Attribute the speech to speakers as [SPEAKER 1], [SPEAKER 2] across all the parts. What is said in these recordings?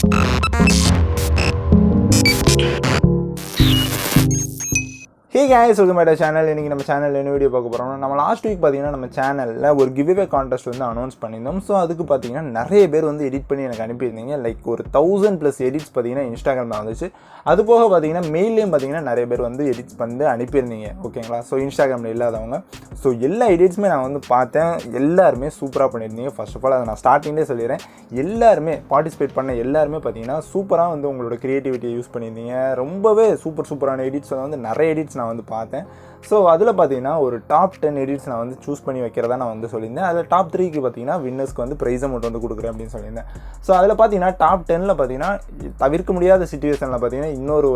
[SPEAKER 1] Hey guys, welcome back to the channel. இன்னைக்கு நம்ம சேனல்ல என்ன வீடியோ பார்க்க போறோம்னா நம்ம லாஸ்ட் வீக் பாத்தீங்கன்னா நம்ம சேனல்ல ஒரு giveaway contest வந்து அனௌன்ஸ் பண்ணிருந்தோம். சோ அதுக்கு பாத்தீங்கன்னா நிறைய பேர் வந்து எடிட் பண்ணி எனக்கு அனுப்பியிருந்தீங்க. லைக் ஒரு 1000+ எடிட்ஸ் பாத்தீங்கன்னா இன்ஸ்டாகிராம்ல வந்துச்சு. அது போக பாத்தீங்கன்னா மெயில்லயும் பாத்தீங்கன்னா நிறைய பேர் வந்து எடிட்ஸ் பண்ணி அனுப்பியிருந்தீங்க. ஓகேங்களா? சோ இன்ஸ்டாகிராம்ல இல்லாதவங்க சோ எல்லா எடிட்ஸ்மே நான் வந்து பார்த்தேன். எல்லாரும் சூப்பரா பண்ணிருந்தீங்க. ஃபர்ஸ்ட் ஆஃப் ஆல் அதை நான் ஸ்டார்டிங்லயே சொல்லிறேன். எல்லாரும் பார்ட்டிசிபேட் பண்ண எல்லாரும் பாத்தீங்கன்னா சூப்பரா வந்து உங்களோட கிரியேட்டிவிட்டியை யூஸ் பண்ணிருந்தீங்க. ரொம்பவே சூப்பரான எடிட்ஸ் வந்து நிறைய எடிட்ஸ் நான் வந்து பார்த்தேன். ஸோ அதில் பார்த்தீங்கன்னா ஒரு டாப் 10 எடிட்ஸ் நான் வந்து சூஸ் பண்ணி வைக்கிறதா நான் வந்து சொல்லியிருந்தேன். அதில் டாப் 3க்கு பார்த்தீங்கன்னா வின்னர்ஸ்க்கு வந்து ப்ரைஸ் அமௌண்ட் வந்து கொடுக்குறேன் அப்படின்னு சொல்லியிருந்தேன். ஸோ அதில் பார்த்தீங்கன்னா டாப் 10ல் பார்த்தீங்கன்னா தவிர்க்க முடியாத சிச்சுவேஷனில் பார்த்தீங்கன்னா இன்னொரு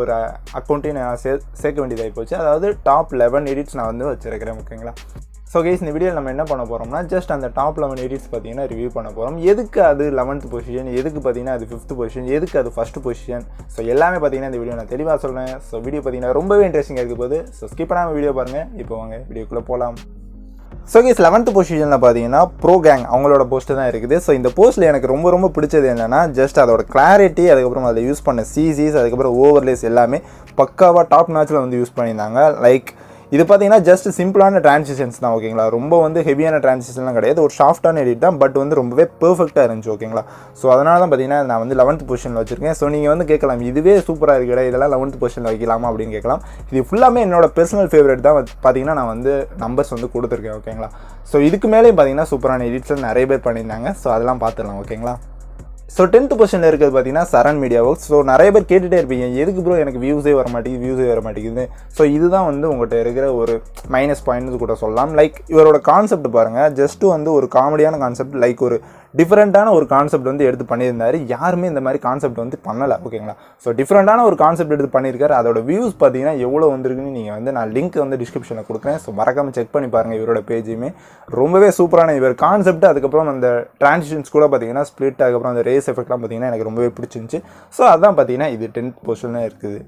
[SPEAKER 1] அக்கௌண்ட்டையும் நான் சேர்க்க வேண்டியதாகி போச்சு. அதாவது டாப் 11 எடிட்ஸ் நான் வந்து வச்சிருக்கிறேன். ஓகேங்களா? ஸோ கைஸ் இந்த வீடியோவில் நம்ம என்ன பண்ண போகிறோம்னா ஜஸ்ட் அந்த டாப் 11 எடிட்ஸ் பார்த்தீங்கன்னா ரிவ்யூ பண்ண போகிறோம். எதுக்கு அது 11th பொசிஷன், எதுக்கு பார்த்தீங்கன்னா அது 5th பொசிஷன், எதுக்கு அது 1st பொசிஷன், ஸோ எல்லாமே பார்த்தீங்கன்னா இந்த வீடியோ நான் தெளிவாக சொல்கிறேன். ஸோ வீடியோ பார்த்தீங்கன்னா ரொம்பவே இன்ட்ரெஸ்டிங்காக இருக்க போது. ஸோ ஸ்கிப் பண்ணாமல் வீடியோ பாருங்கள். இப்போ வாங்க வீடியோக்குள்ளே போகலாம். ஸோ கைஸ் 11th பொசிஷனில் பார்த்தீங்கன்னா ப்ரோ கேங் அவங்களோட போஸ்ட்டு தான் இருக்குது. ஸோ இந்த போஸ்ட்டில் எனக்கு ரொம்ப பிடிச்சது என்னென்னா ஜஸ்ட் அதோட கிளாரிட்டி, அதுக்கப்புறம் அதில் யூஸ் பண்ண சிசிஸ், அதுக்கப்புறம் ஓவர்லேஸ் எல்லாமே பக்காவாக டாப் நாச்சில் வந்து யூஸ் பண்ணியிருந்தாங்க. லைக் இது பார்த்தீங்கன்னா ஜஸ்ட் சிம்பிளான டிரான்சிஷன்ஸ் தான். ஓகேங்களா? ரொம்ப வந்து ஹெவியான டிரான்சிஷன்லாம் கிடையாது. ஒரு சாஃப்டான எடிட் தான், பட் வந்து ரொம்பவே பெர்ஃபெக்டாக இருந்துச்சு. ஓகேங்களா? ஸோ அதனால தான் பார்த்தீங்கன்னா நான் வந்து 11th பொசிஷனில் வச்சிருக்கேன். ஸோ நீங்கள் வந்து கேட்கலாம், இதுவே சூப்பராக இருக்குடா, இதெல்லாம் 11th பொசிஷனில் வைக்கலாமா அப்படின்னு கேட்கலாம். இது ஃபுல்லாமே என்னோட பர்சனல் ஃபேவரட் தான். பார்த்தீங்கன்னா நான் வந்து நம்பர்ஸ் வந்து கொடுத்துருக்கேன். ஓகேங்களா? ஸோ இதுக்கு மேலேயும் பார்த்தீங்கன்னா சூப்பரான எடிட்ஸ் நிறைய பேர் பண்ணியிருந்தாங்க. ஸோ அதெல்லாம் பார்த்துடலாம். ஓகேங்களா? ஸோ 10th பொசிஷனில் இருக்கிறது பார்த்தீங்கன்னா சரண் மீடியா ஒர்க்ஸ். ஸோ நிறைய பேர் கேட்டுகிட்டே இருப்பீங்க, எதுக்கு ப்ரோ எனக்கு வியூஸே வர மாட்டேங்குது. ஸோ இதுதான் வந்து உங்கள்கிட்ட இருக்கிற ஒரு மைனஸ் பாயிண்ட்னு கூட சொல்லலாம். லைக் இவரோட கான்செப்ட் பாருங்கள், ஜஸ்ட்டு வந்து ஒரு காமெடியான கான்செப்ட், லைக் ஒரு டிஃப்ரெண்ட்டான ஒரு கான்செப்ட் வந்து எடுத்து பண்ணியிருந்தாரு. யாருமே இந்த மாதிரி கான்செப்ட் வந்து பண்ணலை. ஓகேங்களா? ஸோ டிஃப்ரெண்ட்டான ஒரு கான்செப்ட் எடுத்து பண்ணியிருக்காரு. அதோட வியூஸ் பார்த்தீங்கன்னா எவ்வளோ வந்திருக்குன்னு நீங்கள் வந்து நான் லிங்க் வந்து டிஸ்கிரிப்ஷனில் கொடுக்குறேன். ஸோ மறக்காமல் செக் பண்ணி பாருங்கள். இவரோட பேஜுமே ரொம்பவே சூப்பரான இவர் கான்செப்ட். அதுக்கப்புறம் அந்த டிரான்சிஷன்ஸ் கூட பார்த்தீங்கன்னா ஸ்ப்ளிட், அதுக்கப்புறம் அந்த ரேஸ் எஃபெக்ட்லாம் பார்த்தீங்கன்னா எனக்கு ரொம்பவே பிடிச்சிருந்துச்சு. ஸோ அதான் பார்த்தீங்கன்னா இது 10th பொசிஷனில் இருக்குது.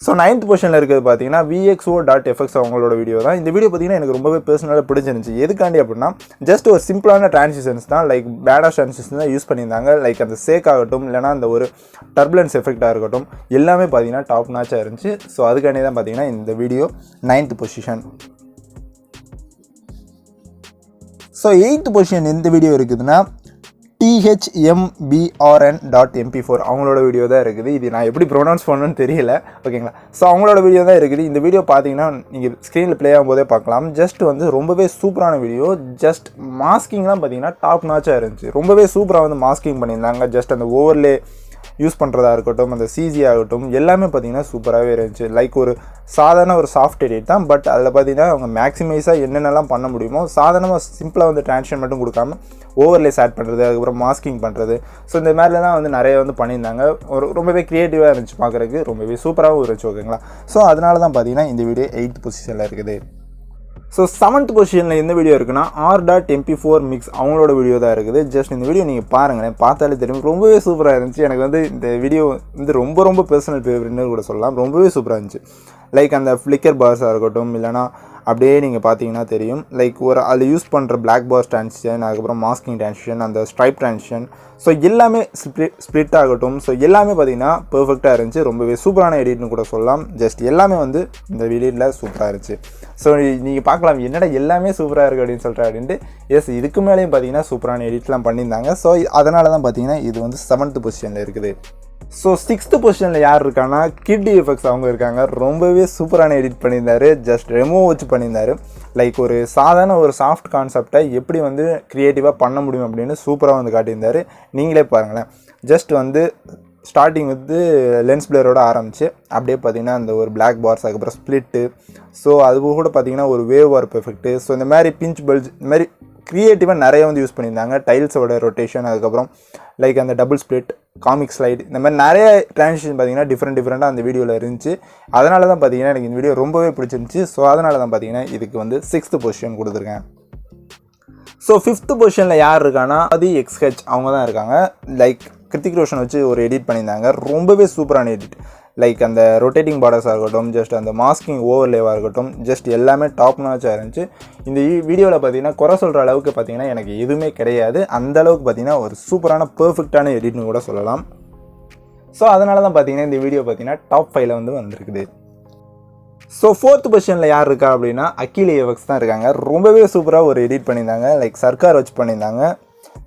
[SPEAKER 1] ஸோ 9th பொசிஷனில் இருக்கிறது பார்த்தீங்கன்னா VXO.FX அவங்களோட வீடியோ தான். இந்த வீடியோ பார்த்தீங்கன்னா எனக்கு ரொம்பவே பர்சனலாக பிடிச்சிருந்துச்சு. எதுக்காண்டி அப்படின்னா ஜஸ்ட் ஒரு சிம்பிளான டிரான்சிஷன்ஸ் தான். லைக் பேடாக டிரான்சிஷன் தான் யூஸ் பண்ணியிருந்தாங்க. லைக் அந்த சேக் ஆகட்டும், இல்லைனா அந்த ஒரு டர்புலன்ஸ் எஃபெக்டாக இருக்கட்டும், எல்லாமே பார்த்தீங்கன்னா டாப் நாச்சாக இருந்துச்சு. ஸோ அதுக்காண்டி தான் பார்த்தீங்கன்னா இந்த video 9th position. So 8th position எந்த வீடியோ இருக்குதுன்னா THMBRN.MP4 அவங்களோட வீடியோ தான் இருக்குது. இது நான் எப்படி ப்ரொனவுன்ஸ் பண்ணணும்னு தெரியல. ஓகேங்களா? ஸோ அவங்களோட வீடியோ தான் இருக்குது. இந்த வீடியோ பார்த்தீங்கன்னா நீங்கள் ஸ்க்ரீனில் ப்ளே ஆகும்போதே பார்க்கலாம். ஜஸ்ட் வந்து ரொம்பவே சூப்பரான வீடியோ. ஜஸ்ட் மாஸ்கிங்லாம் பார்த்தீங்கன்னா டாப் நாச்சாக இருந்துச்சு. ரொம்பவே சூப்பராக வந்து மாஸ்கிங் பண்ணியிருந்தாங்க. ஜஸ்ட் அந்த ஓவர்லே யூஸ் பண்ணுறதா இருக்கட்டும், அந்த சிஜி ஆகட்டும், எல்லாமே பார்த்தீங்கன்னா சூப்பராகவே இருந்துச்சு. லைக் ஒரு சாதாரண ஒரு சாஃப்ட் எடிட் தான், பட் அதில் பார்த்தீங்கன்னா அவங்க மேக்ஸிமைஸாக என்னென்னலாம் பண்ண முடியுமோ சாதாரணமாக சிம்பிளாக வந்து டிரான்சிஷன் மட்டும் கொடுக்காம ஓவர்லேஸ் ஆட் பண்ணுறது, அதுக்கப்புறம் மாஸ்கிங் பண்ணுறது, ஸோ இந்த மாதிரிலாம் வந்து நிறைய வந்து பண்ணியிருந்தாங்க. ரொம்பவே க்ரியேட்டிவாக இருந்துச்சு பார்க்குறதுக்கு, ரொம்பவே சூப்பராகவும் இருந்துச்சு. ஓகேங்களா? ஸோ அதனால தான் பார்த்தீங்கன்னா இந்த வீடியோ 8th பொசிஷனில் இருக்குது. ஸோ 7th பொசிஷனில் எந்த வீடியோ இருக்குன்னா R.MP4 மிக்ஸ் அவங்களோட வீடியோ தான் இருக்குது. ஜஸ்ட் இந்த வீடியோ நீங்கள் பாருங்களேன், பார்த்தாலே தெரியும், ரொம்பவே சூப்பராக இருந்துச்சு. எனக்கு வந்து இந்த வீடியோ வந்து ரொம்ப பர்சனல் ஃபேவரட்னு கூட சொல்லலாம். ரொம்பவே சூப்பராக இருந்துச்சு. லைக் அந்த ஃப்ளிக்கர் பார்ஸாக இருக்கட்டும், இல்லைனா அப்படியே நீங்கள் பார்த்தீங்கன்னா தெரியும், லைக் ஒரு அதில் யூஸ் பண்ணுற பிளாக் பாஸ் டிரான்சிஷன், அதுக்கப்புறம் மாஸ்கிங் டிரான்சிஷன், அந்த ஸ்ட்ரைப் டிரான்சிஷன், ஸோ எல்லாமே ஸ்ப்ளிட் ஆகட்டும், ஸோ எல்லாமே பார்த்தீங்கன்னா பெர்ஃபெக்டாக இருந்துச்சு. ரொம்பவே சூப்பரான எடிட்னு கூட சொல்லலாம். ஜஸ்ட் எல்லாமே வந்து இந்த வீடியோவில் சூப்பராக இருந்துச்சு. ஸோ நீங்கள் பார்க்கலாம், என்னடா எல்லாமே சூப்பராக இருக்குது அப்படின்னு சொல்கிறேன் அப்படின்ட்டு. எஸ், இதுக்கு மேலேயும் பார்த்தீங்கன்னா சூப்பரான எடிட்லாம் பண்ணியிருந்தாங்க. ஸோ அதனால தான் பார்த்தீங்கன்னா இது வந்து 7th பொசிஷனில் இருக்குது. ஸோ 6th பொசிஷனில் யார் இருக்கான்னா கிட் எஃபெக்ட்ஸ் அவங்க இருக்காங்க. ரொம்பவே சூப்பரான எடிட் பண்ணியிருந்தாரு. ஜஸ்ட் ரெமோ வச்சு பண்ணியிருந்தாரு. லைக் ஒரு சாதாரண ஒரு சாஃப்ட் கான்செப்டை எப்படி வந்து க்ரியேட்டிவாக பண்ண முடியும் அப்படின்னு சூப்பராக வந்து காட்டியிருந்தார். நீங்களே பாருங்களேன். ஜஸ்ட் வந்து ஸ்டார்டிங் வந்து லென்ஸ் பிளேயரோட ஆரம்பிச்சு அப்படியே பார்த்தீங்கன்னா அந்த ஒரு பிளாக் பார்ஸ், அதுக்கப்புறம் ஸ்ப்ளிட்டு, ஸோ அது கூட பார்த்தீங்கன்னா ஒரு வேவ் வார்ப் எஃபெக்ட்டு, ஸோ இந்த மாதிரி பிஞ்ச் பல்ஜ், இந்த மாதிரி க்ரியேட்டிவாக நிறைய வந்து யூஸ் பண்ணியிருந்தாங்க. டைல்ஸோட ரொட்டேஷன், அதுக்கப்புறம் லைக் அந்த டபுள் ஸ்ப்ளிட், காமிக் ஸ்லைடு, இந்த மாதிரி நிறைய டிரான்சிஷன் பார்த்தீங்கன்னா டிஃப்ரெண்ட்டாக அந்த வீடியோவில் இருந்துச்சு. அதனால தான் பார்த்தீங்கன்னா எனக்கு இந்த வீடியோ ரொம்பவே பிடிச்சிருந்துச்சு. ஸோ அதனால தான் பார்த்தீங்கன்னா இதுக்கு வந்து 6th பொசிஷன் கொடுத்துருக்கேன். ஸோ 5th பொசிஷனில் யார் இருக்கான்னா அது XH அவங்க தான் இருக்காங்க. லைக் கிருத்திக் ரோஷன் வச்சு ஒரு எடிட் பண்ணியிருந்தாங்க. ரொம்பவே சூப்பரான எடிட். லைக் அந்த ரொட்டேட்டிங் பார்டர்ஸாக இருக்கட்டும், ஜஸ்ட் அந்த மாஸ்கிங் ஓவர்லேவாக இருக்கட்டும், ஜஸ்ட் எல்லாமே டாப் நாச்சாக இருந்துச்சு. இந்த வீடியோவில் பார்த்தீங்கன்னா குறை சொல்கிற அளவுக்கு பார்த்தீங்கன்னா எனக்கு எதுவுமே கிடையாது. அந்த அளவுக்கு பார்த்தீங்கன்னா ஒரு சூப்பரான பெர்ஃபெக்டான எடிட்னு கூட சொல்லலாம். ஸோ அதனால தான் பார்த்தீங்கன்னா இந்த வீடியோ பார்த்தீங்கன்னா டாப் 5ல் வந்து வந்திருக்குது. ஸோ 4th பொசிஷனில் யார் இருக்கா அப்படின்னா அகில் ஏவெக்ஸ் தான் இருக்காங்க. ரொம்பவே சூப்பராக ஒரு எடிட் பண்ணியிருந்தாங்க. லைக் சர்க்கார் வச்சு பண்ணியிருந்தாங்க,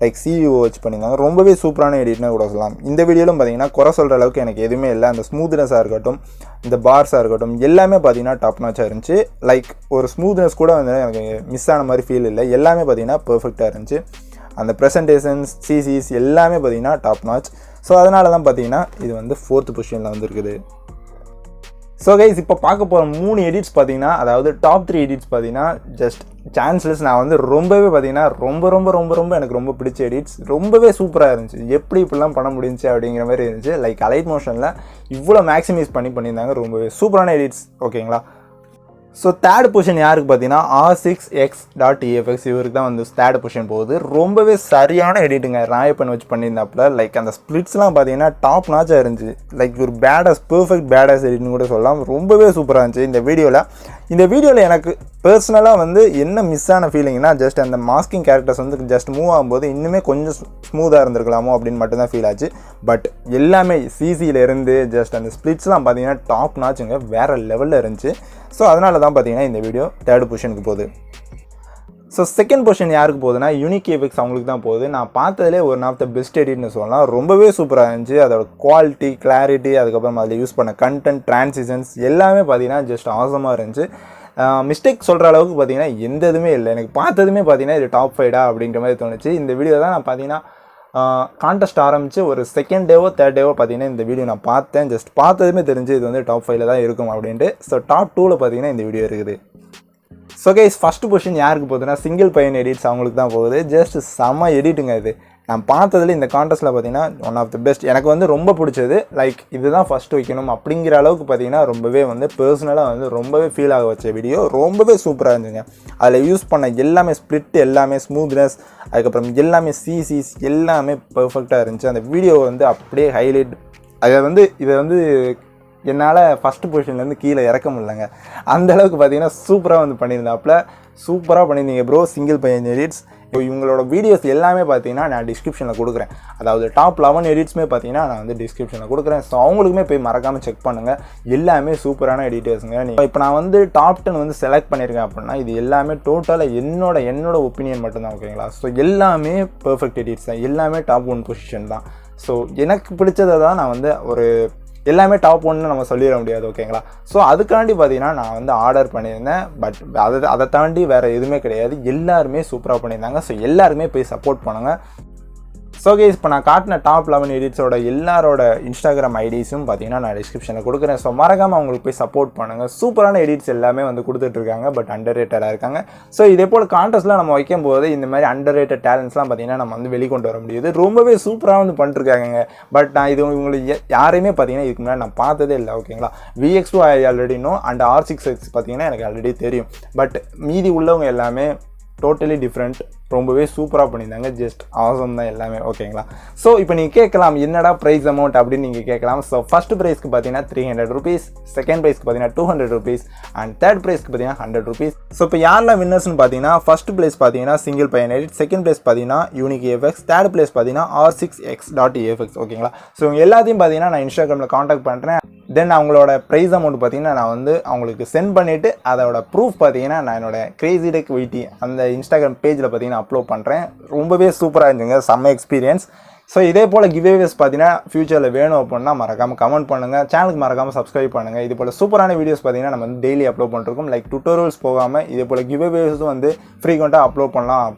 [SPEAKER 1] லைக் சிஇஓ வச்சு பண்ணியிருந்தாங்க. ரொம்பவே சூப்பரான எடிட்னு கூட சொல்லலாம். இந்த வீடியோலும் பார்த்தீங்கன்னா குறை சொல்கிற அளவுக்கு எனக்கு எதுவுமே இல்லை. அந்த ஸ்மூத்னஸாக இருக்கட்டும், இந்த பார்ஸாக இருக்கட்டும், எல்லாமே பார்த்தீங்கன்னா டாப் நாச்சாக இருந்துச்சு. லைக் ஒரு ஸ்மூத்னஸ் கூட வந்து எனக்கு மிஸ் ஆன மாதிரி ஃபீல் இல்லை. எல்லாமே பார்த்தீங்கன்னா பெர்ஃபெக்டாக இருந்துச்சு. அந்த ப்ரெசன்டேஷன்ஸ், சிசிஸ் எல்லாமே பார்த்தீங்கன்னா டாப் நாச். ஸோ அதனால தான் பார்த்தீங்கன்னா இது வந்து 4th பொசிஷனில் வந்துருக்குது. ஸோ கைஸ் இப்போ பார்க்க போகிற 3 எடிட்ஸ் பார்த்தீங்கன்னா, அதாவது டாப் 3 எடிட்ஸ் பார்த்தீங்கன்னா ஜஸ்ட் சான்ஸ்லெஸ். நான் வந்து ரொம்பவே பார்த்தீங்கன்னா ரொம்ப எனக்கு ரொம்ப பிடிச்ச எடிட்ஸ். ரொம்பவே சூப்பராக இருந்துச்சு. எப்படி இப்படிலாம் பண்ண முடிஞ்சுச்சு அப்படிங்கிற மாதிரி இருந்துச்சு. லைக் அலைட் மோஷனில் இவ்வளோ மேக்ஸிமைஸ் பண்ணியிருந்தாங்க. ரொம்பவே சூப்பரான எடிட்ஸ். ஓகேங்களா. ஸோ தேர்ட் பொசிஷன் யாருக்கு பார்த்தீங்கன்னா R6X.EFX இவருக்கு தான் வந்து தேர்ட் பொசிஷன் போகுது. ரொம்பவே சரியான எடிட்டுங்க. ராயப்பன் வச்சு பண்ணியிருந்தாப்புல. லைக் அந்த ஸ்ப்ளிட்ஸ்லாம் பார்த்தீங்கன்னா டாப் நாச்சாக இருந்துச்சு. லைக் ஒரு பெர்ஃபெக்ட் பேடாஸ் எடிட்னு கூட சொல்லலாம். ரொம்பவே சூப்பராக இருந்துச்சு இந்த வீடியோவில் எனக்கு பர்சனலாக வந்து என்ன மிஸ் ஆன ஃபீலிங்னா, ஜஸ்ட் அந்த மாஸ்கிங் கேரக்டர்ஸ் வந்து ஜஸ்ட் மூவ் ஆகும்போது இன்னுமே கொஞ்சம் ஸ்மூத்தாக இருந்திருக்கலாமோ அப்படின்னு மட்டும்தான் ஃபீல் ஆச்சு. பட் எல்லாமே சிசியிலேருந்து ஜஸ்ட் அந்த ஸ்ப்ளிட்ஸ்லாம் பார்த்தீங்கன்னா டாப் நாச்சுங்க, வேறு லெவலில் இருந்துச்சு. ஸோ அதனால தான் பார்த்தீங்கன்னா இந்த வீடியோ தேர்ட் பொசிஷனுக்கு போகுது. ஸோ செகண்ட் பொசிஷன் யாருக்கு போகுதுன்னா யூனிக் எஃபெக்ட்ஸ் அவங்களுக்கு தான் போகுது. நான் பார்த்ததுலேயே ஒன் ஆஃப் த பெஸ்ட் எடிட்னு சொல்லலாம். ரொம்பவே சூப்பராக இருந்துச்சு. அதோட குவாலிட்டி, கிளாரிட்டி, அதுக்கப்புறம் அதில் யூஸ் பண்ண கண்டென்ட், டிரான்சிஷன்ஸ் எல்லாமே பார்த்தீங்கன்னா ஜஸ்ட் ஆசமாக இருந்துச்சு. மிஸ்டேக் சொல்கிற அளவுக்கு பார்த்தீங்கன்னா எந்த இதுவுமே இல்லை. எனக்கு பார்த்ததுமே பார்த்தீங்கன்னா இது டாப் 5டா அப்படிங்கிற மாதிரி தோணுச்சு. இந்த வீடியோ தான் நான் பார்த்தீங்கன்னா கான்டெஸ்ட் ஆரம்பித்து ஒரு செகண்ட் டேவோ தேர்ட் டேவோ பார்த்தீங்கன்னா இந்த வீடியோ நான் பார்த்தேன். ஜஸ்ட் பார்த்ததுமே தெரிஞ்சு இது வந்து டாப் 5ல் தான் இருக்கும் அப்படின்ட்டு. ஸோ டாப் 2ல் பார்த்தீங்கன்னா இந்த வீடியோ இருக்குது. ஸோ கைஸ் ஃபஸ்ட் பொசிஷன் யாருக்கு போகுதுன்னா சிங்கிள் பையன் எடிட்ஸ் அவங்களுக்கு தான் போகுது. ஜஸ்ட் செம்ம எடிட்டுங்க இது. நான் பார்த்ததில் இந்த கான்டெஸ்ட்டில் பார்த்தீங்கன்னா ஒன் ஆஃப் த பெஸ்ட். எனக்கு வந்து ரொம்ப பிடிச்சது. லைக் இதுதான் ஃபஸ்ட்டு வைக்கணும் அப்படிங்கிற அளவுக்கு பார்த்தீங்கன்னா ரொம்பவே வந்து பர்சனலாக வந்து ரொம்பவே ஃபீல் ஆக வச்ச வீடியோ. ரொம்பவே சூப்பராக இருந்துச்சுங்க. அதில் யூஸ் பண்ண எல்லாமே ஸ்ப்ளிட், எல்லாமே ஸ்மூத்னஸ், அதுக்கப்புறம் எல்லாமே சிசிஸ் எல்லாமே பர்ஃபெக்டாக இருந்துச்சு. அந்த வீடியோ வந்து அப்படியே ஹைலைட். இதை வந்து என்னால் ஃபஸ்ட்டு பொசிஷன்லேருந்து கீழே இறக்க முடியலங்க. அந்தளவுக்கு பார்த்தீங்கன்னா சூப்பராக வந்து பண்ணியிருந்தாப்புல. சூப்பராக பண்ணியிருந்தீங்க ப்ரோ சிங்கிள் பையன் எடிட்ஸ். இப்போ இவங்களோட வீடியோஸ் எல்லாமே பார்த்தீங்கன்னா நான் டிஸ்கிரிப்ஷனில் கொடுக்குறேன். அதாவது டாப் 11 எடிட்ஸுமே பார்த்தீங்கன்னா நான் வந்து டிஸ்கிரிப்ஷனில் கொடுக்குறேன். ஸோ அவங்களுக்குமே போய் மறக்காமல் செக் பண்ணுங்கள். எல்லாமே சூப்பரான எடிட்டர்ஸுங்க. இப்போ நான் வந்து டாப் 10 வந்து செலக்ட் பண்ணியிருக்கேன் அப்படின்னா இது எல்லாமே டோட்டலாக என்னோட ஒப்பீனியன் மட்டும்தான். ஓகேங்களா. ஸோ எல்லாமே பர்ஃபெக்ட் எடிட்ஸ் தான். எல்லாமே டாப் 1 பொசிஷன் தான். ஸோ எனக்கு பிடிச்சதை தான் நான் வந்து எல்லாமே டாப் 1ன்னு நம்ம சொல்லிட முடியாது. ஓகேங்களா. ஸோ அதுக்காண்டி பார்த்தீங்கன்னா நான் வந்து ஆர்டர் பண்ணியிருந்தேன். பட் அதை தாண்டி வேறு எதுவுமே கிடையாது. எல்லாருமே சூப்பராக பண்ணியிருந்தாங்க. ஸோ எல்லாருமே போய் சப்போர்ட் பண்ணுங்கள். ஸோ கைஸ் இப்போ நான் காட்டின டாப் 11 எடிட்ஸோட எல்லாரோட இன்ஸ்டாகிராம் ஐடிஸும் பார்த்தீங்கன்னா நான் டிஸ்கிரிப்ஷனில் கொடுக்குறேன். ஸோ மறக்காமல் அவங்களுக்கு போய் சப்போர்ட் பண்ணுங்கள். சூப்பரான எடிட்ஸ் எல்லாமே வந்து கொடுத்துட்ருக்காங்க. பட் அண்டர் ரேட்டடாக இருக்காங்க. ஸோ இதே போல் கான்டெஸ்ட்லாம் நம்ம வைக்கும் போது இந்த மாதிரி அண்டர் ரேட்டட் டேலண்ட்ஸ்லாம் பார்த்தீங்கன்னா நம்ம வந்து வெளிக்கொண்டு வர முடியுது. ரொம்பவே சூப்பராக வந்து பண்ணிட்டுருக்காங்க. பட் நான் இது உங்களுக்கு யாரையுமே பார்த்தீங்கன்னா இதுக்கு முன்னாடி நான் பார்த்ததே இல்லை. ஓகேங்களா. VX2 already know and R6X பார்த்தீங்கன்னா எனக்கு ஆல்ரெடி தெரியும். பட் மீதி உள்ளவங்க எல்லாமே டோட்டலி டிஃப்ரெண்ட். ரொம்பவே சூப்பராக பண்ணியிருந்தாங்க. ஜஸ்ட் ஆசம் தான் எல்லாமே. ஓகேங்களா. ஸோ இப்போ நீங்கள் கேட்கலாம் என்னடா ப்ரைஸ் அமௌண்ட் அப்படின்னு நீங்கள் கேட்கலாம். ஸோ ஃபஸ்ட் ப்ரைஸ்க்கு பார்த்தீங்கன்னா 300 rupees, செகண்ட் ப்ரைஸ்க்கு பார்த்தீங்கன்னா 200 rupees அண்ட் தேர்ட் ப்ரைஸ்க்கு பார்த்தீங்கன்னா 100 rupees. ஸோ இப்போ யாரெல்லாம் வின்னர்ஸ்னு பார்த்தீங்கன்னா ஃபஸ்ட் ப்ளேஸ் பார்த்தீங்கன்னா சிங்கிள் பையன் எடிட், செகண்ட் ப்ளேஸ் பார்த்தீங்கன்னா யூனிக் எஃபெக்ட்ஸ், தேர்ட் ப்ளேஸ் பார்த்தீங்கன்னா R6X.EFX. ஓகேங்களா. ஸோ இவங்க எல்லாத்தையும் பார்த்தீங்கன்னா நான் இன்ஸ்டாகிராமில் காண்டாக்ட் பண்ணுறேன். தென் அவங்களோட ப்ரைஸ் அமௌண்ட் பார்த்தீங்கன்னா நான் வந்து அவங்களுக்கு சென்ட் பண்ணிவிட்டு அதோட ப்ரூஃப் பார்த்தீங்கன்னா நான் என்னோட கிரேசி டெக் வைட்டி அந்த இன்ஸ்டாகிராம் பேஜில் பார்த்தீங்கன்னா அப்லோட் பண்ணுறேன். ரொம்பவே சூப்பராக இருந்துங்க. செம்ம எக்ஸ்பீரியன்ஸ். ஸோ இதே போல் கிவ்அவேஸ் பார்த்தீங்கன்னா ஃபியூச்சரில் வேணும் அப்படின்னா மறக்காமல் கமெண்ட் பண்ணுங்கள். சேனலுக்கு மறக்காமல் சப்ஸ்கிரைப் பண்ணுங்கள். இது போல் சூப்பரான வீடியோஸ் பார்த்தீங்கன்னா நம்ம வந்து டெய்லி அப்லோட் பண்ணிருக்கோம். லைக் டுட்டோரியல்ஸ் போகாமல் இதே போல் கிவ்அவேஸும் வந்து ஃப்ரீக்வெண்ட்டாக அப்லோட் பண்ணலாம்,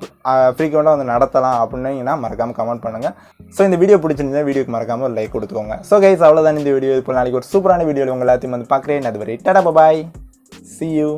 [SPEAKER 1] ஃப்ரீக்வெண்ட்டாக வந்து நடத்தலாம் அப்படின்னா மறக்காமல் கமெண்ட் பண்ணுங்கள். ஸோ இந்த வீடியோ பிடிச்சிருந்தா வீடியோக்கு மறக்காமல் ஒரு லைக் கொடுத்துக்கோங்க. ஸோ கைஸ் அவ்வளோதான் இந்த வீடியோ. இப்போ நாளைக்கு ஒரு சூப்பரான வீடியோவில் உங்கள் எல்லாத்தையும் வந்து பார்க்குறேன். அது வரை டாடா பாய், see you.